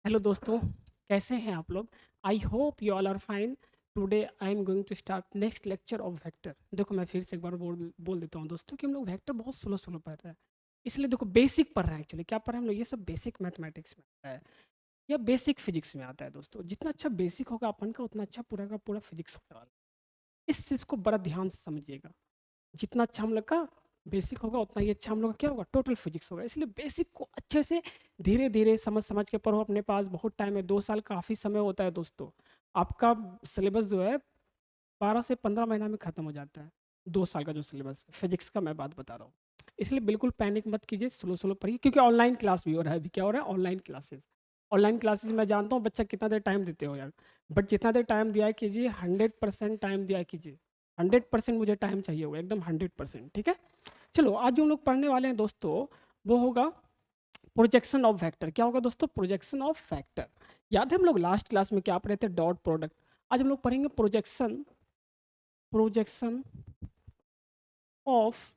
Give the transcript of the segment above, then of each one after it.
Hello दोस्तों, कैसे हैं आप लोग? I hope you all are fine. Today I am going to start next lecture of vector. देखो, मैं फिर से एक बार बोल देता हूँ दोस्तों कि हम लोग वेक्टर बहुत स्लो स्लो पढ़ रहे हैं। इसलिए देखो, बेसिक पढ़ रहे हैं। एक्चुअली क्या पढ़ रहे हैं हम लोग? ये सब बेसिक मैथमेटिक्स में आता है या बेसिक फिजिक्स में आता है दोस्तों। जितना अच्छा बेसिक होगा अपन का, उतना अच्छा पूरा का पूरा फिजिक्स होने वाला है। इस चीज़ को बड़ा ध्यान से समझिएगा। जितना अच्छा हम लोग का बेसिक होगा, उतना ही अच्छा हम लोग का क्या होगा, टोटल फिजिक्स होगा। इसलिए बेसिक को अच्छे से धीरे धीरे समझ समझ के पढ़ो। अपने पास बहुत टाइम है, 2 साल काफ़ी समय होता है दोस्तों। आपका सिलेबस जो है 12 से 15 महीना में ख़त्म हो जाता है। 2 साल का जो सिलेबस है फिजिक्स का, मैं बात बता रहा हूँ। इसलिए बिल्कुल पैनिक मत कीजिए, स्लो स्लो पढ़िए, क्योंकि ऑनलाइन क्लास भी हो रहा है। अभी क्या हो रहा है? Online classes. ऑनलाइन क्लासेस मैं जानता हूँ बच्चा कितना देर टाइम देते हो यार, बट जितना देर टाइम दिया है कीजिए, 100% टाइम दिया है कीजिए। 100% मुझे टाइम चाहिए होगा, एकदम 100%। ठीक है, चलो आज जो हम लोग पढ़ने वाले हैं दोस्तों, वो होगा प्रोजेक्शन ऑफ वेक्टर। क्या होगा दोस्तों? Projection of vector. याद है हम लोग लास्ट क्लास में क्या पढ़े थे? Dot product. आज हम लोग पढ़ेंगे projection projection of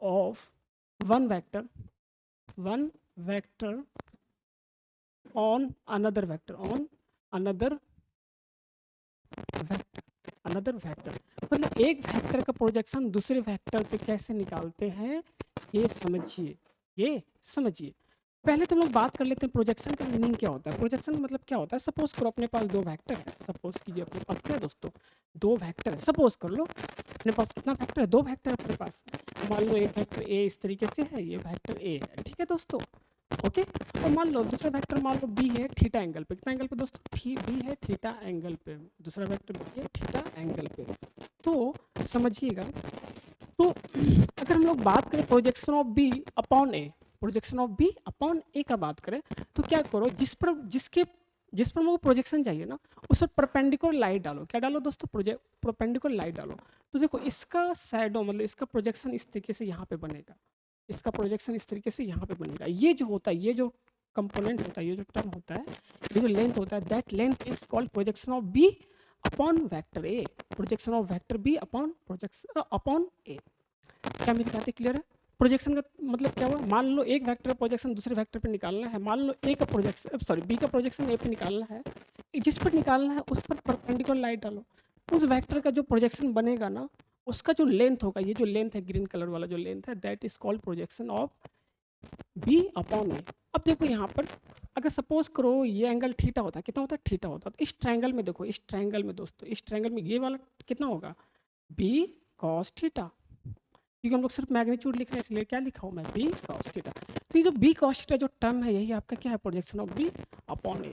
of one vector one vector on another vector on another vector another vector. मतलब एक वेक्टर का प्रोजेक्शन दूसरे वेक्टर पे कैसे निकालते हैं, ये समझिए। ये समझिए। पहले तो हम लोग बात कर लेते हैं प्रोजेक्शन का मीनिंग क्या होता है। प्रोजेक्शन का मतलब क्या होता है? सपोज करो अपने पास दो वेक्टर है। सपोज कीजिए अपने पास क्या है दोस्तों, दो वेक्टर है। सपोज कर लो अपने पास कितना वेक्टर है, दो वेक्टर है अपने पास। मान लो एक वेक्टर ए इस तरीके से है, ये वेक्टर ए है, ठीक है दोस्तों। ओके, और मान लो दूसरा वेक्टर, मान लो बी है थीटा एंगल पे। कितना एंगल पे दोस्तों? बी है थीटा एंगल पे। दूसरा वेक्टर बी है थीटा एंगल पे। तो समझिएगा, तो अगर हम लोग बात करें projection of B upon A, projection of B upon A का बात करें, तो क्या करो, जिस पर वो प्रोजेक्शन चाहिए ना, उस पर परपेंडिकुलर लाइट डालो। क्या डालो दोस्तों? परपेंडिकुलर लाइट डालो। तो देखो, इसका शैडो मतलब इसका प्रोजेक्शन इस तरीके से यहाँ पे बनेगा। इसका प्रोजेक्शन इस तरीके से यहाँ पे बनेगा। ये जो होता है, ये जो कंपोनेंट होता है, ये जो टर्म होता है, ये जो लेंथ होता है, that length is called projection of B upon vector A. Projection of vector B upon projection upon A. क्या मेरी बातें क्लियर है? प्रोजेक्शन का मतलब क्या हुआ? मान लो एक वेक्टर प्रोजेक्शन दूसरे वेक्टर पे निकालना है। मान लो ए का प्रोजेक्शन, सॉरी, बी का प्रोजेक्शन ए पे निकालना है। जिस पर निकालना है उस पर परपेंडिकुलर लाइट डालो। उस वेक्टर का जो प्रोजेक्शन बनेगा ना, उसका जो लेंथ होगा, ये जो लेंथ है ग्रीन कलर वाला जो लेंथ है, that is called projection of B upon A. अब देखो यहाँ पर, अगर सपोज करो ये एंगल थीटा होता है, कितना होता है? थीटा होता है। तो इस ट्रायंगल में देखो, इस ट्रायंगल में दोस्तों, इस ट्रायंगल में ये वाला कितना होगा? B cos theta. क्योंकि हम लोग सिर्फ मैग्नीट्यूड लिख रहे हैं, इसलिए क्या लिखा हूँ मैं? B cos theta. तो ये जो बी कॉस थीटा जो टर्म है, यही आपका क्या है? Projection of B upon A.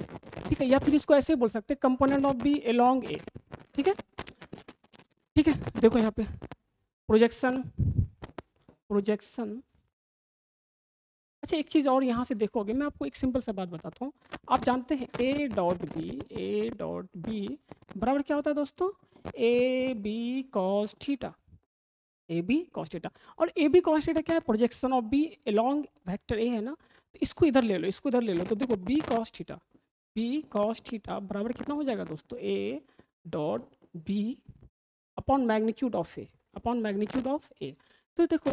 ठीक है, या फिर इसको ऐसे बोल सकते हैं, component of B along A. ठीक है, ठीक है। देखो यहाँ पे प्रोजेक्शन प्रोजेक्शन अच्छा, एक चीज़ और यहाँ से देखोगे, मैं आपको एक सिंपल सा बात बताता हूँ। आप जानते हैं ए डॉट बी बराबर क्या होता है दोस्तों? A B cos theta. A B cos theta. और ए बी कॉस थीटा क्या है? Projection of B along vector A है ना। तो इसको इधर ले लो, इसको इधर ले लो, तो देखो बी कॉस थीटा बराबर कितना हो जाएगा दोस्तों? A dot B upon magnitude of A, upon magnitude of A. तो देखो,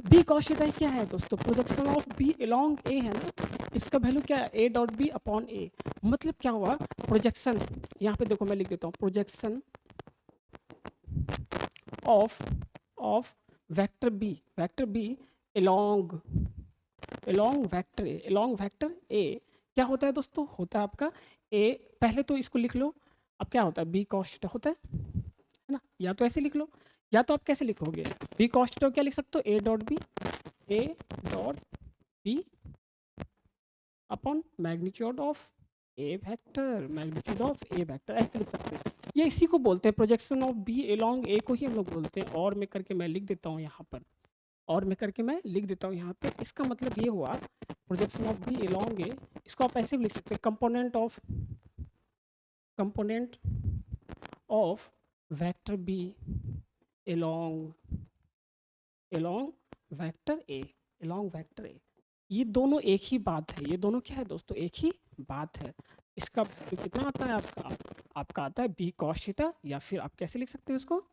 बी कॉस थीटा क्या है दोस्तों? Projection of B along A है ना। इसका वैल्यू क्या है? A dot B upon A. मतलब क्या हुआ? प्रोजेक्शन, यहाँ पे देखो मैं लिख देता हूँ, projection of of vector B along along vector A. क्या होता है दोस्तों? होता है आपका ए, पहले तो इसको लिख लो। अब क्या होता है? बी कॉस थीटा होता है ना। या तो ऐसे लिख लो, या तो आप कैसे लिखोगे? बी कॉस थीटा क्या लिख सकते हो? A dot B upon magnitude of A vector, magnitude of A vector, ऐसे लिख सकते हैं। ये इसी को बोलते हैं projection of B along A, को ही हम लोग बोलते हैं। और में करके मैं लिख देता हूँ यहाँ पर, और मैं करके मैं लिख देता हूँ यहाँ पे। इसका मतलब ये हुआ projection of B along A. इसको आप ऐसे भी लिख सकते हैं, component of vector B along vector A, along vector A. ये दोनों एक ही बात है। ये दोनों क्या है दोस्तों? एक ही बात है। इसका value कितना आता है आपका? आपका आता है बी कॉस थीटा, या फिर आप कैसे लिख सकते हैं इसको?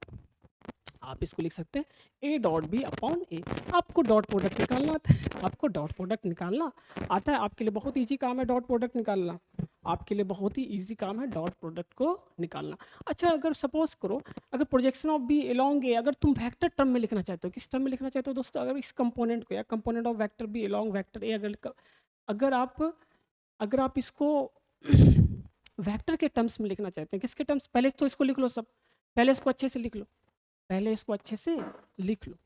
आप इसको लिख सकते हैं ए डॉट बी अपॉन ए। आपको डॉट प्रोडक्ट निकालना आता है, आपको डॉट प्रोडक्ट निकालना आता है, आपके लिए बहुत ईजी काम है डॉट प्रोडक्ट निकालना, आपके लिए बहुत ही ईजी काम है डॉट प्रोडक्ट को निकालना। अच्छा, अगर सपोज करो अगर प्रोजेक्शन ऑफ बी अलोंग ए अगर तुम वेक्टर टर्म में लिखना चाहते हो, किस टर्म में लिखना चाहते हो दोस्तों, अगर इस कंपोनेंट को या component of vector B along vector A अगर आप इसको वेक्टर के टर्म्स में लिखना चाहते हैं, किसके टर्म्स, पहले तो इसको लिख लो सब, पहले इसको अच्छे से लिख लो, पहले इसको अच्छे से लिख लो,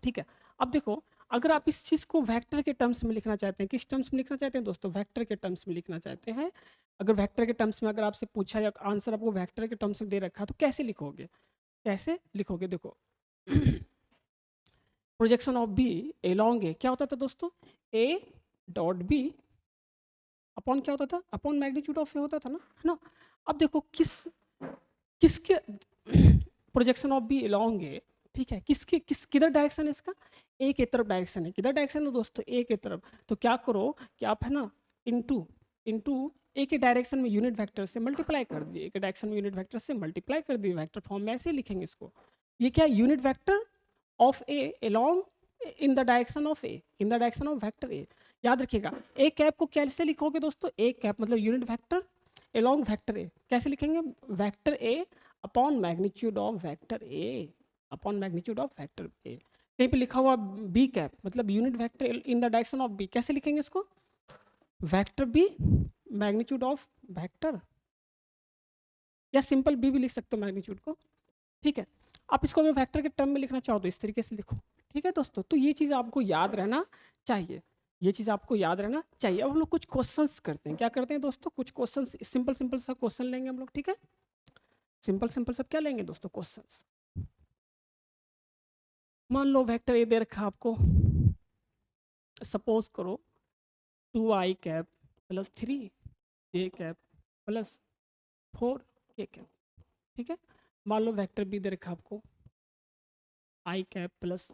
ठीक है। अब देखो अगर आप इस चीज़ को वेक्टर के टर्म्स में लिखना चाहते हैं, किस टर्म्स में लिखना चाहते हैं दोस्तों, वेक्टर के टर्म्स में लिखना चाहते हैं। अगर वेक्टर के टर्म्स में अगर आपसे पूछा या आंसर आपको वेक्टर के टर्म्स में दे रखा तो कैसे लिखोगे, कैसे लिखोगे, देखो प्रोजेक्शन ऑफ बी एलोंग ए क्या होता था दोस्तों, ए डॉट बी अपॉन क्या होता था, अपॉन मैग्नीट्यूड ऑफ ए होता था ना, है ना। अब देखो किसके projection of B along A, ठीक है, किधर डायरेक्शन है इसका, ए के तरफ डायरेक्शन है, किधर डायरेक्शन है दोस्तों, ए के तरफ। तो क्या करो कि आप है ना इनटू ए के डायरेक्शन में यूनिट वेक्टर से मल्टीप्लाई कर दिए, ए के डायरेक्शन में यूनिट वेक्टर से मल्टीप्लाई कर दिए, वेक्टर फॉर्म में ऐसे लिखेंगे इसको। ये क्या unit vector of A along in the direction of A, in the direction of vector A. याद रखिएगा ए कैप को कैसे लिखोगे दोस्तों, ए कैप मतलब unit vector along vector A, कैसे लिखेंगे, vector A upon magnitude of vector A, upon magnitude of vector A. कहीं पे लिखा हुआ बी कैप मतलब unit vector in the direction of B, कैसे लिखेंगे इसको, vector B magnitude of vector, या सिंपल बी भी लिख सकते हो मैग्नीट्यूड को, ठीक है। आप इसको अगर वेक्टर के टर्म में लिखना चाहो तो इस तरीके से लिखो, ठीक है दोस्तों। तो ये चीज़ आपको याद रहना चाहिए, ये चीज़ आपको याद रहना चाहिए। अब हम लोग कुछ क्वेश्चंस करते हैं, क्या करते हैं दोस्तों, कुछ क्वेश्चंस सिंपल सिंपल सा क्वेश्चन लेंगे हम लोग, ठीक है, सिंपल सिंपल सब क्या लेंगे दोस्तों क्वेश्चंस। मान लो वेक्टर ए दे रखा है आपको, सपोज करो 2i cap plus 3j cap plus 4k cap, ठीक है। मान लो वेक्टर बी दे रखा आपको i cap plus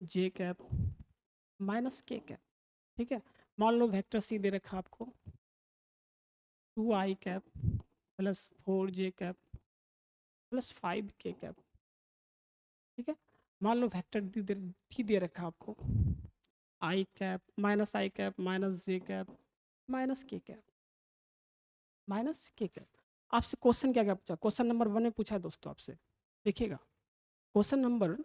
j cap minus k cap, ठीक है। मान लो वेक्टर सी दे रखा आपको 2i cap plus 4j cap plus 5k cap, ठीक है। मान लो वेक्टर डी दे रखा आपको i cap minus j cap minus k cap minus k cap. आपसे क्वेश्चन क्या क्या पूछा, क्वेश्चन नंबर 1 में पूछा है दोस्तों आपसे, देखिएगा क्वेश्चन नंबर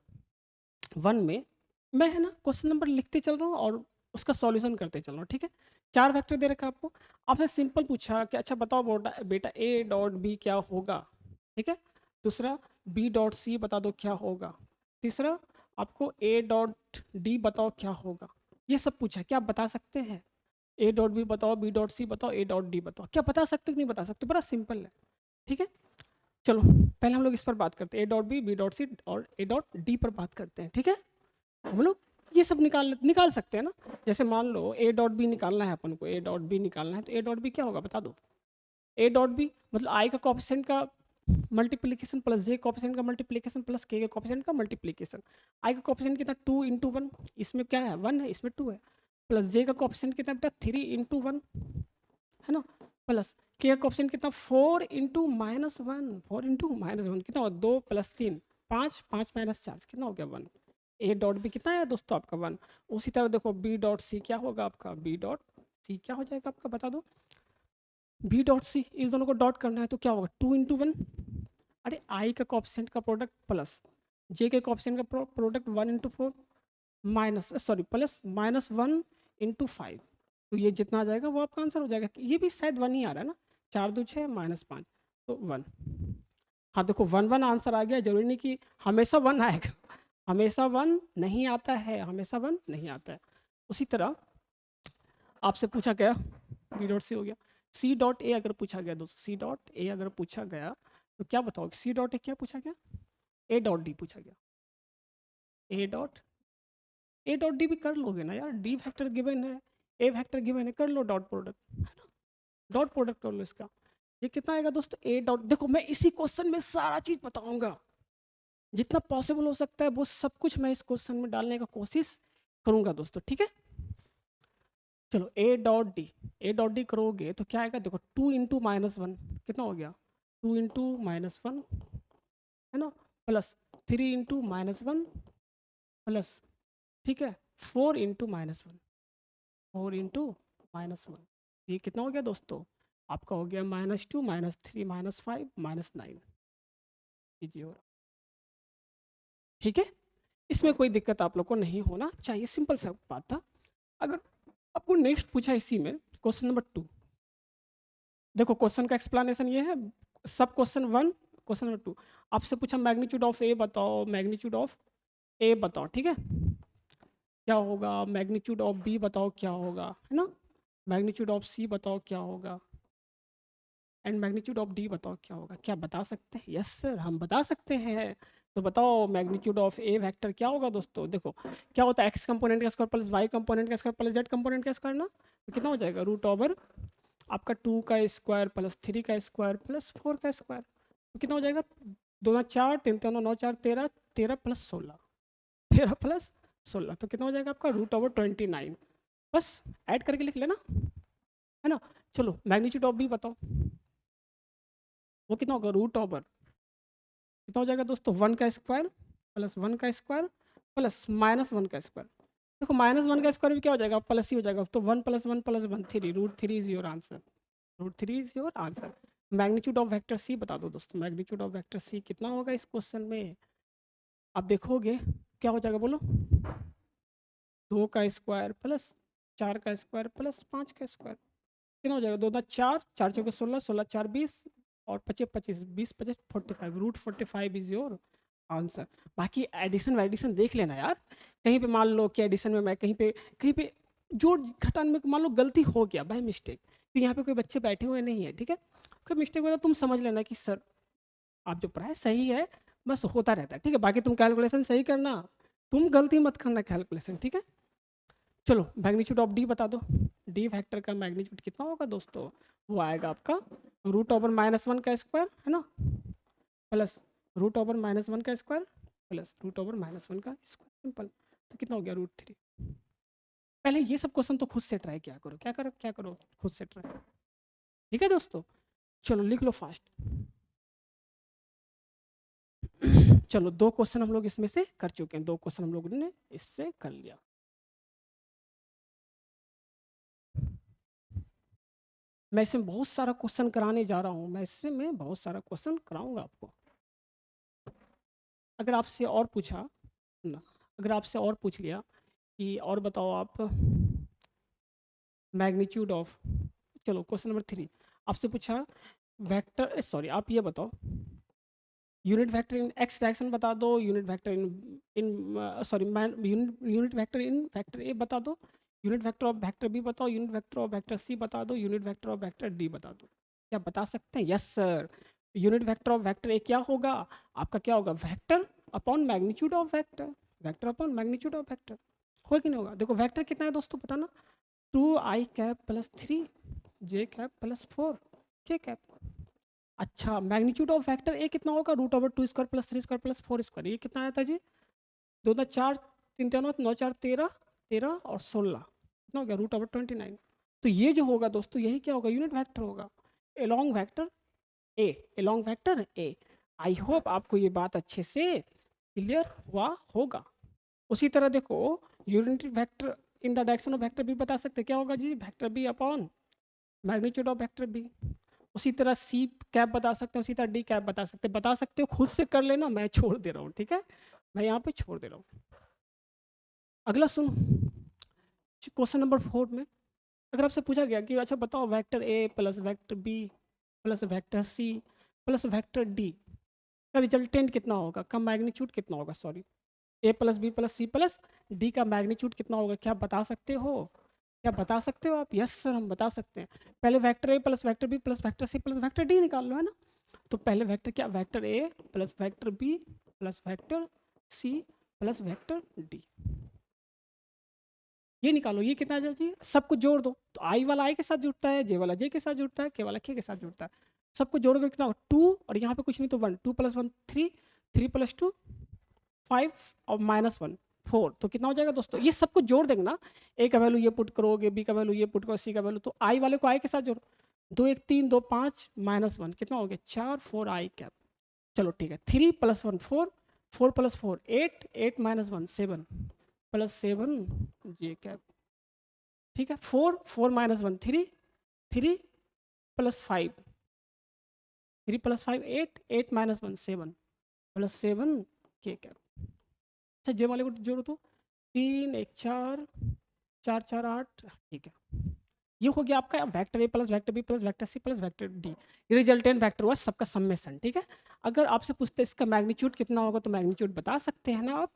1 में मैं है ना क्वेश्चन नंबर लिखते चल रहा हूँ और उसका सॉल्यूशन करते चल रहा हूँ, ठीक है। 4 वेक्टर दे रखा है आपको, आपने सिंपल पूछा कि अच्छा बताओ बेटा ए डॉट बी क्या होगा, ठीक है। दूसरा बी डॉट सी बता दो क्या होगा, तीसरा आपको ए डॉट डी बताओ क्या होगा, ये सब पूछा, क्या आप बता सकते हैं, ए डॉट बी बताओ, बी डॉट सी बताओ, ए डॉट डी बताओ, क्या बता सकते हो कि नहीं बता सकते, बड़ा सिंपल है, ठीक है। चलो पहले हम लोग इस पर बात करते हैं, A dot B dot C और ए डॉट डी पर बात करते हैं, ठीक है। हम लोग ये सब निकाल सकते हैं ना, जैसे मान लो ए डॉट बी निकालना है अपन को, ए डॉट बी निकालना है तो ए डॉट बी क्या होगा बता दो, ए डॉट बी मतलब आई का कोएफिशिएंट का मल्टीप्लिकेशन प्लस जे कोएफिशिएंट का मल्टीप्लिकेशन प्लस के कोएफिशिएंट का मल्टीप्लिकेशन। आई का कोएफिशिएंट कितना 2 इंटू 1, इसमें क्या है 1 है, इसमें 2 है, प्लस जे का कोएफिशिएंट कितना बेटा 3 इंटू 1 है ना, प्लस के का कोएफिशिएंट कितना 4 इंटू माइनस 1, 4 इंटू माइनस 1 कितना हुआ 2 प्लस 3 5, 5 माइनस 4 कितना हो गया 1। ए डॉट बी कितना है दोस्तों आपका 1। उसी तरह देखो बी डॉट सी क्या होगा आपका, बी डॉट सी क्या हो जाएगा आपका बता दो, बी डॉट सी इस दोनों को डॉट करना है तो क्या होगा 2 इंटू 1, अरे आई का कोएफिशिएंट का प्रोडक्ट प्लस जे के कोएफिशिएंट का product 1 into 4 minus sorry plus minus 1 into 5, तो ये जितना आ जाएगा वो आपका आंसर हो जाएगा। ये भी शायद 1 ही आ रहा है ना, 4 2 6 माइनस 5 तो 1। हाँ देखो 1 1 आंसर आ गया, जरूरी नहीं कि हमेशा 1 आएगा, हमेशा 1 नहीं आता है, हमेशा 1 नहीं आता है। उसी तरह आपसे पूछा गया बी डॉट सी हो गया, सी डॉट ए अगर पूछा गया दोस्तों, सी डॉट ए अगर पूछा गया तो क्या बताओगे, सी डॉट ए क्या पूछा गया, ए डॉट डी पूछा गया, ए डॉट डी भी कर लोगे ना यार, डी वेक्टर गिवन है, ए वेक्टर गिवन है, कर लो डॉट प्रोडक्ट, है ना, डॉट प्रोडक्ट कर लो इसका। ये कितना आएगा दोस्तों ए डॉट, देखो मैं इसी क्वेश्चन में सारा चीज बताऊंगा, जितना पॉसिबल हो सकता है वो सब कुछ मैं इस क्वेश्चन में डालने का कोशिश करूंगा दोस्तों, ठीक है। चलो ए डॉट डी करोगे तो क्या आएगा देखो 2 इंटू माइनस 1 कितना हो गया 2 इंटू माइनस 1 है ना, प्लस 3 इंटू -1 प्लस, ठीक है, 4 इंटू -1, 4 इंटू -1, ये कितना हो गया दोस्तों? आपका हो गया -2 -3 -5 -9, कीजिए और, ठीक है। इसमें कोई दिक्कत आप लोग को नहीं होना चाहिए, सिंपल सा बात था। अगर आपको नेक्स्ट पूछा इसी में क्वेश्चन नंबर 2, देखो क्वेश्चन का एक्सप्लेनेशन ये है, सब क्वेश्चन 1, क्वेश्चन नंबर 2 आपसे पूछा मैग्नीट्यूड ऑफ ए बताओ, मैग्नीट्यूड ऑफ ए बताओ, ठीक है, क्या होगा, मैग्नीट्यूड ऑफ बी बताओ क्या होगा, है ना, मैग्नीट्यूड ऑफ सी बताओ क्या होगा, एंड मैग्नीट्यूड ऑफ डी बताओ क्या होगा। क्या बता सकते हैं? यस सर, हम बता सकते हैं। तो बताओ मैग्नीट्यूड ऑफ ए वेक्टर क्या होगा दोस्तों? देखो क्या होता है, एक्स कंपोनेंट का स्क्वायर प्लस वाई कंपोनेंट का स्क्वायर प्लस जेड कंपोनेंट का स्क्वायर ना, तो कितना हो जाएगा, रूट ओवर आपका 2 का स्क्वायर प्लस 3 का स्क्वायर प्लस 4 का स्क्वायर, तो कितना हो जाएगा, 2 9 4 3 3 9 4 13, 13 प्लस 16, 13 प्लस 16, तो कितना हो जाएगा आपका रूट ओवर 29, बस ऐड करके लिख लेना, है ना। चलो मैग्नीट्यूड ऑफ बी बताओ, वो कितना होगा, रूट ओवर कितना हो जाएगा दोस्तों, 1 का स्क्वायर प्लस 1 का स्क्वायर प्लस -1 का स्क्वायर, देखो -1 का स्क्वायर भी क्या हो जाएगा, प्लस ही हो जाएगा, तो 1 + 1 + 1 3, root 3 is your answer, root 3 is your answer. Magnitude of vector C बता दो दोस्तों, मैग्नीट्यूड ऑफ वेक्टर सी कितना होगा इस क्वेश्चन में, आप देखोगे क्या हो जाएगा, बोलो, 2 का स्क्वायर प्लस 4 का स्क्वायर प्लस 5 का स्क्वायर, कितना हो जाएगा, 2 2 4 4 चौके 16, 16 4 20 और 25 25 20 25 45, रूट 45 इज योर आंसर। बाकी एडिशन वैडिशन देख लेना यार, कहीं पे मान लो कि एडिशन में मैं कहीं पे जोड़ घटान में मान लो गलती हो गया बाय मिस्टेक, तो यहाँ पे कोई बच्चे बैठे हुए नहीं है, ठीक है, कोई मिस्टेक हो तो तुम समझ लेना कि सर आप जो पढ़ाए सही है, बस होता रहता है, ठीक है, बाकी तुम कैलकुलेशन सही करना, तुम गलती मत करना कैलकुलेशन, ठीक है। चलो मैग्नीट्यूड ऑफ डी बता दो, डी फैक्टर का मैग्नीट्यूड कितना होगा दोस्तों, वो आएगा आपका रूट ओवर -1 का स्क्वायर, है ना, प्लस रूट ओवर -1 का स्क्वायर प्लस रूट ओवर -1 का स्क्वायर, सिंपल, तो कितना हो गया, रूट 3। पहले ये सब क्वेश्चन तो खुद से ट्राई किया करो, क्या करो खुद से ट्राई, ठीक है दोस्तों। चलो लिख लो फास्ट। चलो 2 क्वेश्चन हम लोग इसमें से कर चुके हैं, 2 क्वेश्चन हम लोगों ने इससे कर लिया। मैं इसमें बहुत सारा क्वेश्चन कराने जा रहा हूँ, मैं इससे मैं बहुत सारा क्वेश्चन कराऊंगा आपको। अगर आपसे और पूछा ना, अगर आपसे और पूछ लिया कि और बताओ आप मैग्नीट्यूड ऑफ, चलो क्वेश्चन नंबर 3 आपसे पूछा वेक्टर, सॉरी आप ये बताओ unit vector in X direction बता दो, unit vector in sorry unit vector in vector A बता दो, unit vector of vector B बताओ, unit vector of vector C बता दो, unit vector of vector D बता दो। क्या बता सकते हैं? Yes sir, unit vector of vector A क्या होगा आपका, क्या होगा, vector upon magnitude of vector, vector upon magnitude of vector, हो कि नहीं होगा। देखो वेक्टर कितना है दोस्तों बताना, 2i cap plus 3 j cap plus 4 k cap. अच्छा मैग्नीट्यूड ऑफ वेक्टर ए कितना होगा, root over 2 square plus 3 square plus 4 square, ये कितना आया था जी, 2 2 4 3 3 9 4 13 13 और 16, कितना हो गया, रूट ओवर 29। तो ये जो होगा दोस्तों यही क्या होगा, यूनिट वेक्टर होगा, along vector A, along vector A. I hope आपको ये बात अच्छे से क्लियर हुआ होगा। उसी तरह देखो unit vector in the direction of vector B बता सकते क्या होगा जी, vector B upon magnitude of vector B. उसी तरह सी कैप बता सकते हैं, उसी तरह डी कैप बता सकते हो, खुद से कर लेना, मैं छोड़ दे रहा हूँ, ठीक है, मैं यहाँ पे छोड़ दे रहा हूँ। अगला सुन, क्वेश्चन नंबर 4 में अगर आपसे पूछा गया कि अच्छा बताओ vector A plus vector B plus vector C plus vector D का रिजल्टेंट कितना होगा, का मैग्नीट्यूड कितना होगा, sorry A plus B plus C plus D का मैग्नीट्यूड कितना होगा, क्या बता सकते हो, क्या बता सकते हो आप? यस सर हम बता सकते हैं। पहले vector A plus vector B plus vector C plus vector D निकाल लो, है ना। तो पहले वेक्टर क्या, vector A plus vector B plus vector C plus vector D, ये निकालो, ये कितना आ जाए, सबको जोड़ दो, तो आई वाला आई के साथ जुड़ता है, जे वाला जे के साथ जुड़ता है, के वाला के साथ जुड़ता है, सबको जोड़ोगे कितना होगा 2, और यहाँ पे कुछ नहीं तो 1, 2 + 1 3, 3 + 2 5 और -1 4, तो कितना हो जाएगा दोस्तों, ये सबको जोड़ देंगे ना, ए का वैल्यू ये पुट करोगे, बी का वैल्यू ये पुट करो, सी का वैल्यू, तो आई वाले को आई के साथ जोड़ो, 2 1 3 2 5 -1 कितना हो गया 4 4 आई कैप। चलो ठीक है, 3 + 1 4 4 प्लस 4 8, 8 माइनस 1 7 प्लस 7 जे कैप, ठीक है। 4 4 minus 1 3 3 plus 5 3 plus 5 8 8 minus 1 7 plus 7 के कैप। अच्छा जे वाले को जोड़ो तो 3 1 4 4 4 8, ठीक है। ये हो गया आपका vector A plus vector B plus vector C plus vector D, resultant vector हुआ सबका समेशन, ठीक है। अगर आपसे पूछते इसका मैग्नीट्यूड कितना होगा तो मैग्नीट्यूड बता सकते हैं ना आप।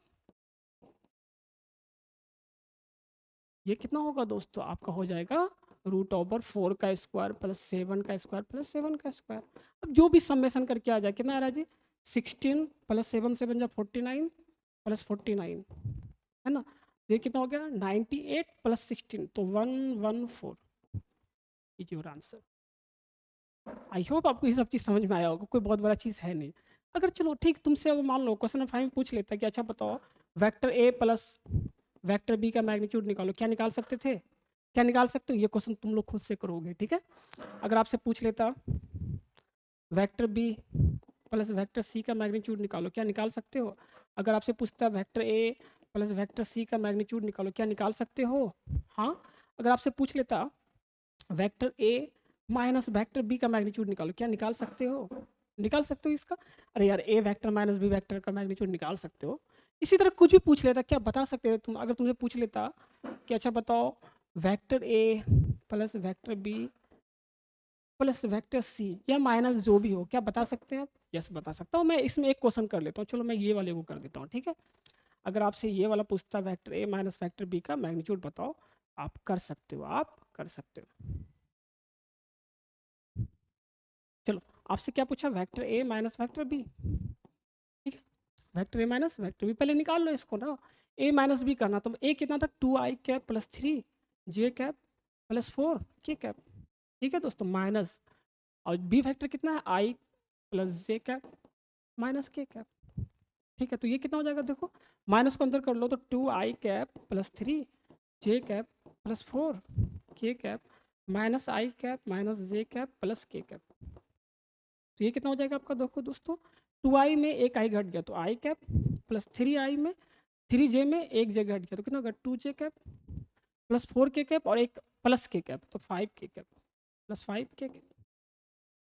ये कितना होगा दोस्तों, आपका हो जाएगा √4 का स्क्वायर प्लस 7 का स्क्वायर प्लस 7 का स्क्वायर। अब जो भी समेशन करके आ जाए कितना आ रहा है जी, 16 प्लस 7 7 जा 49 प्लस 49, है ना। ये कितना हो गया 98 प्लस 16 तो 114 is your answer. I hope आपको ये सब चीज़ समझ में आया होगा, कोई बहुत बड़ा चीज़ है नहीं। अगर चलो ठीक तुमसे अगर मान लो क्वेश्चन 5 पूछ लेता है कि अच्छा बताओ vector A plus vector B का मैग्नीट्यूड निकालो, क्या निकाल सकते थे, क्या निकाल सकते हो, ये क्वेश्चन तुम लोग खुद से करोगे, ठीक है। अगर आपसे पूछ लेता vector B plus vector C का मैग्नीट्यूड निकालो, क्या निकाल सकते हो। अगर आपसे पूछता vector A plus vector C का मैग्नीट्यूड निकालो, क्या निकाल सकते हो। हाँ, अगर आपसे पूछ लेता vector A minus vector B का मैग्नीट्यूड निकालो, क्या निकाल सकते हो, निकाल सकते हो इसका। अरे यार ए वेक्टर माइनस बी वेक्टर का मैग्नीट्यूड निकाल सकते हो। इसी तरह कुछ भी पूछ लेता, क्या बता सकते हो तुम। अगर तुमसे पूछ लेता कि अच्छा बताओ vector A plus vector B plus vector C या माइनस जो भी हो, क्या बता सकते हैं आप। यस बता सकता हूँ मैं। इसमें एक क्वेश्चन कर लेता हूँ, चलो मैं ये वाले को कर देता हूँ, ठीक है। अगर आपसे ये वाला पूछता vector A minus vector B का मैग्नीट्यूड बताओ, आप कर सकते हो, आप कर सकते हो। चलो आपसे क्या पूछा, vector A minus vector B, ठीक है। Vector A minus vector B पहले निकाल लो इसको ना। ए माइनस बी करना तो ए कितना था 2i कैप प्लस 3 जे कैप प्लस 4 के कैप, ठीक है दोस्तों, माइनस और बी फैक्टर कितना है आई प्लस जे कैप माइनस के कैप, ठीक है। तो ये कितना हो जाएगा देखो, माइनस को अंदर कर लो तो 2i कैप प्लस 3 जे कैप प्लस 4 के कैप माइनस आई कैप माइनस जे कैप प्लस के कैप। तो ये कितना हो जाएगा आपका देखो दोस्तों, 2i में एक आई घट गया तो आई कैप प्लस 3i में 3j में एक जे घट गया तो कितना होगा 2j cap plus 4k cap और एक प्लस के कैप तो 5k cap plus 5k cap,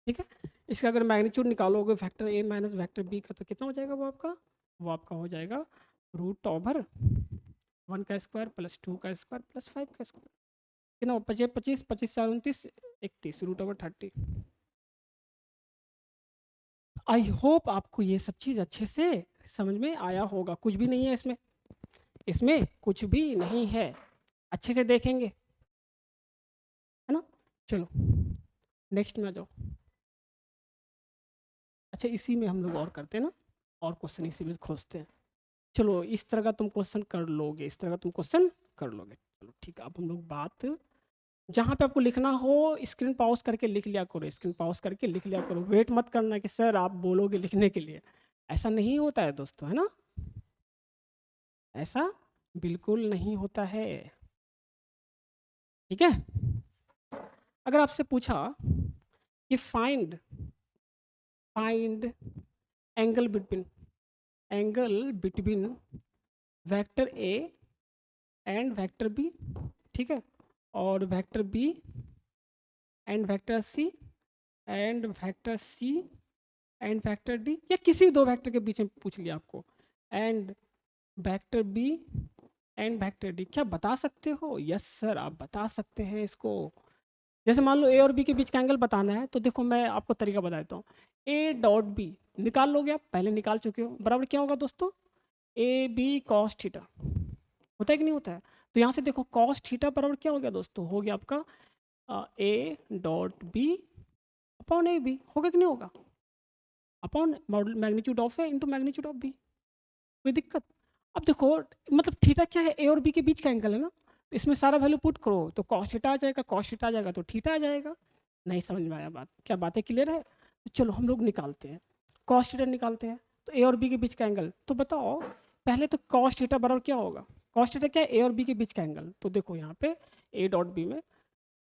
ठीक है। इसका अगर मैग्नीट्यूड निकालोगे vector A minus vector B का तो कितना हो जाएगा वो आपका हो जाएगा √1 का स्क्वायर प्लस 2 का स्क्वायर प्लस 5 का स्क्वायर, कितना 25 25 25 4 29 31 √30। आई होप आपको ये सब चीज़ अच्छे से समझ में आया होगा। कुछ भी नहीं है इसमें, इसमें कुछ भी नहीं है, अच्छे से देखेंगे, है ना। चलो नेक्स्ट में आ जाओ। अच्छा इसी में हम लोग और करते हैं ना, और क्वेश्चन इसी में खोजते हैं। चलो इस तरह का तुम क्वेश्चन कर लोगे, इस तरह का तुम क्वेश्चन कर लोगे। चलो ठीक है, अब हम लोग बात जहाँ पे आपको लिखना हो स्क्रीन पॉज करके लिख लिया करो, स्क्रीन पॉज करके लिख लिया करो। वेट मत करना कि सर आप बोलोगे लिखने के लिए, ऐसा नहीं होता है दोस्तों, है ना, ऐसा बिल्कुल नहीं होता है, ठीक है। अगर आपसे पूछा कि find find angle between vector A and vector B, ठीक है, और vector B and vector C and vector C and vector D, या किसी दो वेक्टर के बीच में पूछ लिया आपको, and vector B and vector D, क्या बता सकते हो। यस सर आप बता सकते हैं इसको। जैसे मान लो ए और बी के बीच का एंगल बताना है तो देखो मैं आपको तरीका बताता हूँ। ए डॉट बी निकाल लोगे आप, पहले निकाल चुके हो, बराबर क्या होगा दोस्तों, ए बी कॉस थीटा, होता है कि नहीं होता है। तो यहाँ से देखो कॉस थीटा बराबर क्या हो गया दोस्तों, हो गया आपका A dot B upon A B, होगा कि नहीं होगा, upon magnitude of A into magnitude of B, कोई दिक्कत। अब देखो मतलब थीटा क्या है, ए और बी के बीच का एंगल है ना, तो इसमें सारा वैल्यू पुट करो तो कॉस थीटा आ जाएगा, कॉस थीटा आ जाएगा तो थीटा आ जाएगा। नहीं समझ में आया बात, क्या बातें क्लियर है। तो चलो हम लोग निकालते हैं, कॉस थीटा निकालते हैं। तो ए और बी के बीच का एंगल तो बताओ, पहले तो कॉस थीटा बराबर क्या होगा, कॉस थीटा क्या है, ए और बी के बीच का एंगल। तो देखो यहाँ पे ए डॉट बी में,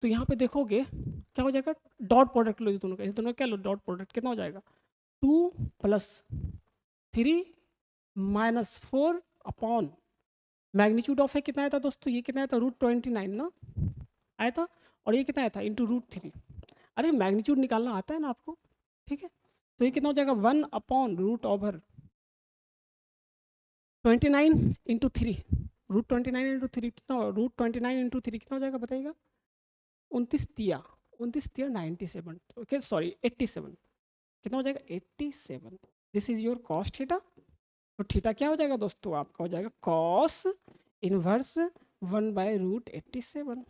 तो यहाँ पे देखोगे क्या हो जाएगा, डॉट प्रोडक्ट लो दोनों का, इस दोनों का क्या लो डॉट प्रोडक्ट, कितना हो जाएगा 2 + 3 -4 अपॉन मैग्नीट्यूड ऑफ है कितना आया था दोस्तों, ये कितना आया था √29 ना आया था, और ये कितना आया था इंटू √3। अरे मैग्नीट्यूड निकालना आता है ना आपको, ठीक है। तो ये कितना हो जाएगा 1 अपॉन √29 इंटू 3, √29 इंटू 3 कितना, √29 इंटू 3 कितना हो जाएगा बताइएगा, 29 97, ओके सॉरी 87, कितना हो जाएगा 87। This is your cos theta, तो थीटा क्या हो जाएगा दोस्तों, आपका हो जाएगा cos inverse 1/√87।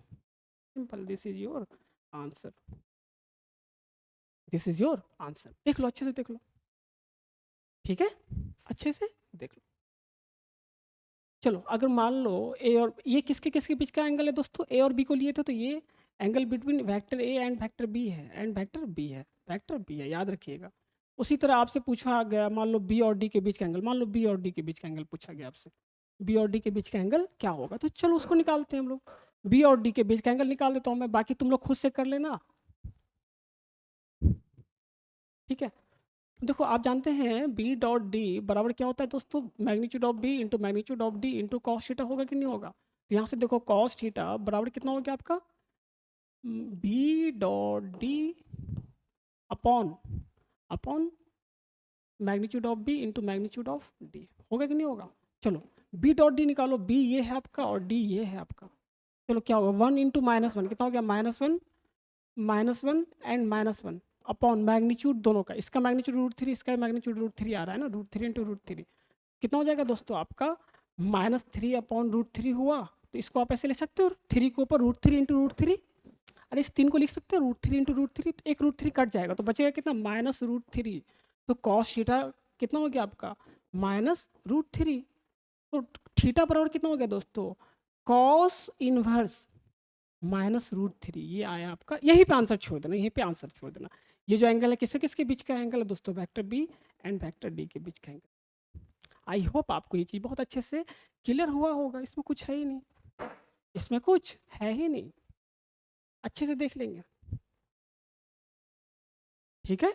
Simple, this is your answer, this is your answer. देख लो अच्छे से देख लो, ठीक है, अच्छे से देख लो। चलो अगर मान लो ए और ये किसके किसके बीच का एंगल है दोस्तों, ए और बी को लिए थे, तो ये angle between vector A and vector B है, वेक्टर बी है, याद रखिएगा। उसी तरह आपसे पूछा गया, मान लो बी और डी के बीच का एंगल, मान लो बी और डी के बीच का एंगल पूछा गया आपसे, बी और डी के बीच का एंगल क्या होगा, तो चलो उसको निकालते हैं हम लोग। बी और डी के बीच का एंगल निकाल देता हूँ मैं, बाकी तुम लोग खुद से कर लेना, ठीक है। देखो आप जानते हैं बी डॉट डी बराबर क्या होता है दोस्तों, magnitude of B into magnitude of D into cos theta होगा कि नहीं होगा। तो यहाँ से देखो कॉस थीटा बराबर कितना हो गया आपका, B dot D upon upon magnitude of B into magnitude of D, होगा कि नहीं होगा। चलो बी डॉट डी निकालो, बी ये है आपका और डी ये है आपका। चलो क्या होगा 1 इंटू -1 कितना हो गया, -1 एंड -1 अपॉन मैग्नीट्यूड दोनों का, इसका मैग्नीट्यूड √3, इसका मैग्नीट्यूड √3 आ रहा है ना, √3 इंटू √3 कितना हो जाएगा दोस्तों आपका -3 अपॉन √3 हुआ। तो इसको आप ऐसे ले सकते हो, 3 के ऊपर √3 इंटू √3, अरे इस 3 को लिख सकते हो √3 इंटू √3, तो एक √3 कट जाएगा तो बचेगा कितना -√3। तो कॉस थीटा कितना हो गया आपका -√3। तो थीटा बराबर कितना हो गया दोस्तों, कॉस इनवर्स -√3, ये आया आपका। यहीं पे आंसर छोड़ देना, यहीं पे आंसर छोड़ देना। ये जो एंगल है किससे किसके बीच का एंगल है दोस्तों, vector B and vector D के बीच का एंगल। आई होप आपको ये चीज़ बहुत अच्छे से क्लियर हुआ होगा, इसमें कुछ है ही नहीं, इसमें कुछ है ही नहीं, अच्छे से देख लेंगे, ठीक है।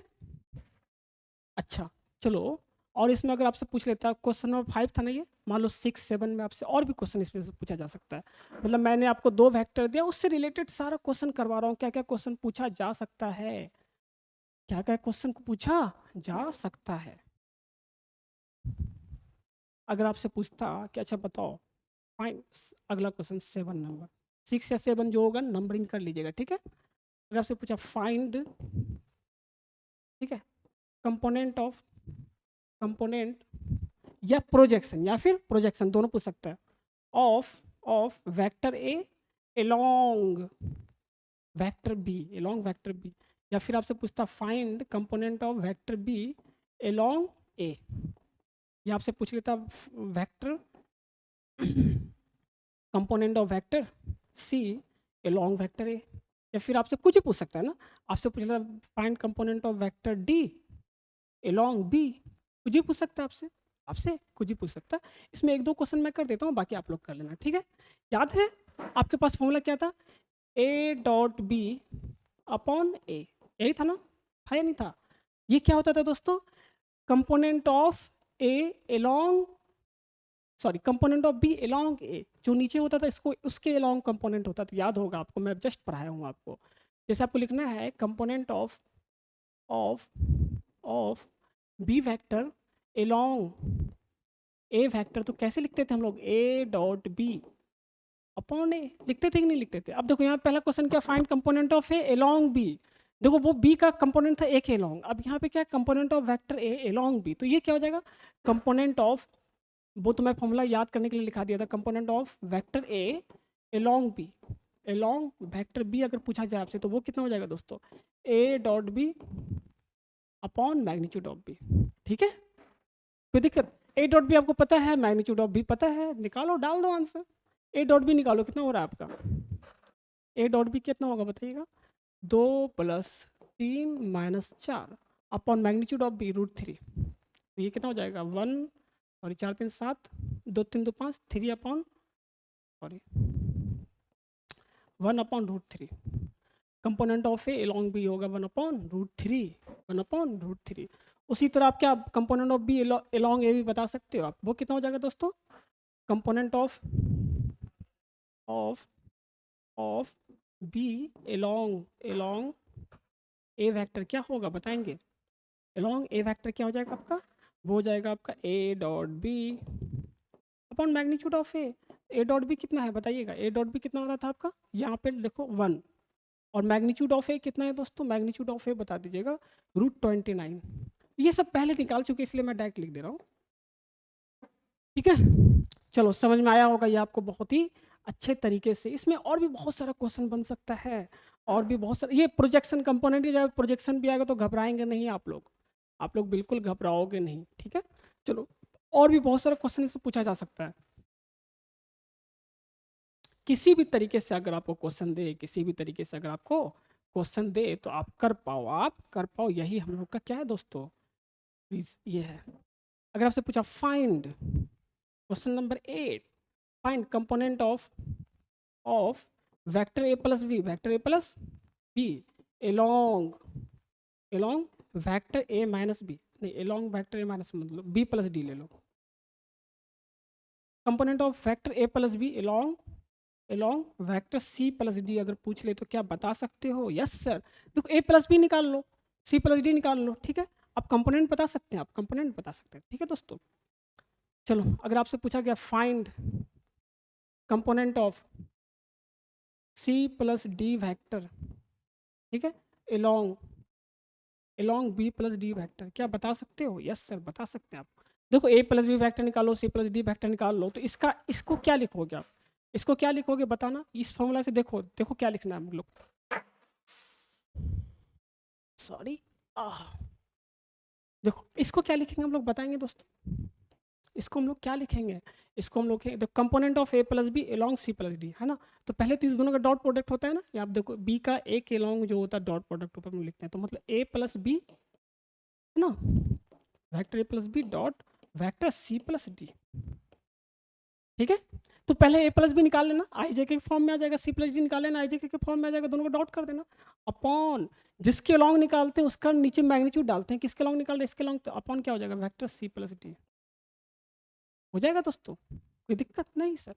अच्छा चलो, और इसमें अगर आपसे पूछ लेता, क्वेश्चन नंबर 5 था ना ये, मान लो 6 7 में आपसे और भी क्वेश्चन इसमें से पूछा जा सकता है। मतलब मैंने आपको 2 वेक्टर दिया, उससे रिलेटेड सारा क्वेश्चन करवा रहा हूँ, क्या क्या क्वेश्चन पूछा जा सकता है, क्या क्या क्वेश्चन पूछा जा सकता है। अगर आपसे पूछता कि अच्छा बताओ फाइन, अगला क्वेश्चन 7 नंबर, 6 या 7 जो होगा नंबरिंग कर लीजिएगा, ठीक है। अगर आपसे पूछा फाइंड, ठीक है, कंपोनेंट ऑफ, कंपोनेंट या प्रोजेक्शन, या फिर प्रोजेक्शन दोनों पूछ सकता है, of vector A along vector B, along vector B. या फिर आपसे पूछता find component of vector B along A, या आपसे पूछ लेता vector component of vector C along vector A. या फिर आपसे कुछ ही पूछ सकता है ना, आपसे पूछ लेता find component of vector D along B, कुछ ही पूछ सकता है आपसे, आपसे कुछ ही पूछ सकता है। इसमें 1 2 क्वेश्चन मैं कर देता हूँ, बाकी आप लोग कर लेना, ठीक है। याद है आपके पास फॉर्मूला क्या था, ए डॉट बी अपॉन ए, यही था ना, था या नहीं था। ये क्या होता था दोस्तों, component of A along, sorry component of B along A, जो नीचे होता था इसको उसके एलोंग कंपोनेंट होता था, याद होगा आपको, मैं जस्ट पढ़ाया हूँ आपको। जैसे आपको लिखना है component of of of B vector along A vector, तो कैसे लिखते थे हम लोग, A dot B upon A, लिखते थे कि नहीं लिखते थे। अब देखो यहाँ पहला क्वेश्चन क्या, find component of A along B, देखो वो बी का कंपोनेंट था ए के एलोंग, अब यहाँ पे क्या component of vector A along B, तो ये क्या हो जाएगा कंपोनेंट ऑफ, वो तो मैं फॉर्मूला याद करने के लिए लिखा दिया था, component of vector A along B, along vector B अगर पूछा जाए आपसे तो वो कितना हो जाएगा दोस्तों, A dot B upon magnitude of B, ठीक है। कोई दिक्कत, ए डॉट बी आपको पता है, मैग्नीट्यूड ऑफ बी पता है, निकालो डाल दो आंसर। ए डॉट बी निकालो कितना हो रहा है आपका, ए डॉट बी कितना होगा बताइएगा, 2 + 3 - 4 अपॉन मैग्नीट्यूड ऑफ बी √3, तो ये कितना हो जाएगा 1 और 4 3 7, 2 3 2 5, 3 upon, sorry 1 upon √3, component of A along B होगा 1 अपॉन √3, 1/√3। उसी तरह आप क्या component of B along A भी बता सकते हो आप, वो कितना हो जाएगा दोस्तों, component of of of B along along A vector क्या होगा बताएंगे, एलोंग ए वेक्टर क्या हो जाएगा आपका, वो हो जाएगा आपका A dot B upon magnitude of A dot B कितना है बताइएगा, ए डॉट बी कितना हो रहा था आपका, यहाँ पे देखो 1, और मैग्नीट्यूड ऑफ ए कितना है दोस्तों, मैग्नीट्यूड ऑफ ए बता दीजिएगा √29। ये सब पहले निकाल चुके इसलिए मैं डायरेक्ट लिख दे रहा हूँ, ठीक है। चलो समझ में आया होगा ये आपको बहुत ही अच्छे तरीके से। इसमें और भी बहुत सारा क्वेश्चन बन सकता है, और भी बहुत सारा, ये प्रोजेक्शन कंपोनेंट की जब प्रोजेक्शन भी आएगा तो घबराएंगे नहीं आप लोग बिल्कुल घबराओगे नहीं, ठीक है। चलो और भी बहुत सारा क्वेश्चन इससे पूछा जा सकता है, किसी भी तरीके से अगर आपको क्वेश्चन दे, किसी भी तरीके से अगर आपको क्वेश्चन दे तो आप कर पाओ, यही हम लोग का क्या है दोस्तों, ये है। अगर आपसे पूछा find, question number 8, find component of vector A plus B along vector A minus B, नहीं एलोंग वेक्टर ए माइनस मतलब बी प्लस डी ले लो, component of vector A plus B along vector C plus D अगर पूछ ले तो क्या बता सकते हो, यस सर। देखो ए प्लस बी निकाल लो, सी प्लस डी निकाल लो, ठीक है। आप कंपोनेंट बता सकते हैं, ठीक है दोस्तों। चलो अगर आपसे पूछा गया find component of C plus D vector, ठीक है, along B plus D vector, क्या बता सकते हो, यस सर बता सकते हैं आप। देखो ए प्लस बी वेक्टर निकालो, सी प्लस डी वेक्टर निकाल लो, तो इसको क्या लिखोगे आप, इसको क्या लिखोगे बताना, इस फॉर्मूला से देखो क्या लिखना है हम लोग, सॉरी देखो इसको क्या लिखेंगे हम लोग बताएंगे दोस्तों, इसको हम लोग क्या लिखेंगे, इसको हम लोग component of A plus B along C plus D, है ना। तो पहले तो इस दोनों का डॉट प्रोडक्ट होता है ना, ये आप देखो बी का एक एलोंग जो होता है डॉट प्रोडक्ट ऊपर में लिखते हैं, तो मतलब ए प्लस बी है ना, vector A plus B dot vector C plus D, ठीक है। तो पहले ए प्लस बी निकाल लेना, आई जे के फॉर्म में आ जाएगा, सी प्लस डी निकाल लेना, आई जे के फॉर्म में आ जाएगा, दोनों को डॉट कर देना, अपॉन जिसके लॉन्ग निकालते हैं उसका नीचे मैग्नीट्यूड डालते हैं, किसके लॉन्ग निकाल रहे इसके लॉन्ग, तो अपॉन क्या हो जाएगा वेक्टर सी प्लस डी हो जाएगा दोस्तों, कोई दिक्कत नहीं sir.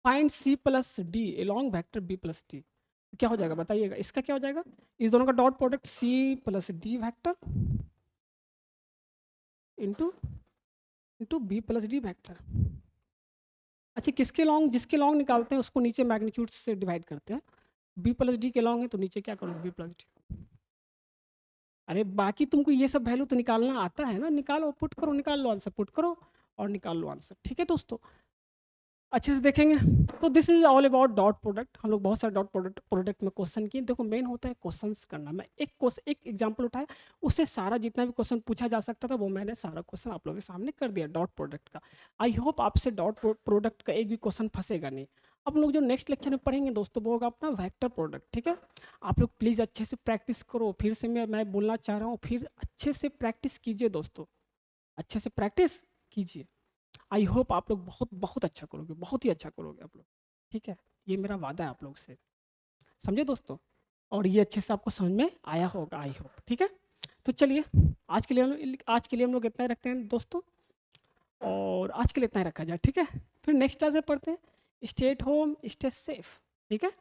Find C plus D along vector B plus D, क्या हो जाएगा बताइएगा, इसका क्या हो जाएगा, इस दोनों का dot product C plus D vector into B plus D vector. अच्छा किसके लॉन्ग, जिसके लॉन्ग निकालते हैं उसको नीचे मैग्नीट्यूड से डिवाइड करते हैं, बी प्लस डी के लॉन्ग है तो नीचे क्या करोगे बी प्लस डी। अरे बाकी तुमको ये सब वैल्यू तो निकालना आता है ना, निकालो पुट करो, निकाल लो आंसर, पुट करो और निकाल लो आंसर, ठीक है दोस्तों। अच्छे से देखेंगे तो this is all about dot product, हम लोग बहुत सारे डॉट प्रोडक्ट में क्वेश्चन किए। देखो मेन होता है क्वेश्चंस करना, मैं एक एग्जांपल उठाया उससे सारा जितना भी क्वेश्चन पूछा जा सकता था वो मैंने सारा क्वेश्चन आप लोगों के सामने कर दिया डॉट प्रोडक्ट का। आई होप आपसे डॉट प्रोडक्ट का एक भी क्वेश्चन फंसेगा नहीं। अब लोग जो नेक्स्ट लेक्चर में पढ़ेंगे दोस्तों वो होगा अपना वेक्टर प्रोडक्ट, ठीक है। आप लोग प्लीज़ अच्छे से प्रैक्टिस करो, फिर से मैं बोलना चाह रहा हूँ, फिर अच्छे से प्रैक्टिस कीजिए दोस्तों, अच्छे से प्रैक्टिस कीजिए। आई होप आप लोग बहुत बहुत अच्छा करोगे, बहुत ही अच्छा करोगे आप लोग, ठीक है। ये मेरा वादा है आप लोग से, समझे दोस्तों। और ये अच्छे से आपको समझ में आया होगा आई होप, ठीक है। तो चलिए आज के लिए हम लोग इतना ही रखते हैं दोस्तों, और आज के लिए इतना ही रखा जाए, ठीक है। फिर नेक्स्ट क्लास में पढ़ते हैं, stay at home stay safe, ठीक है।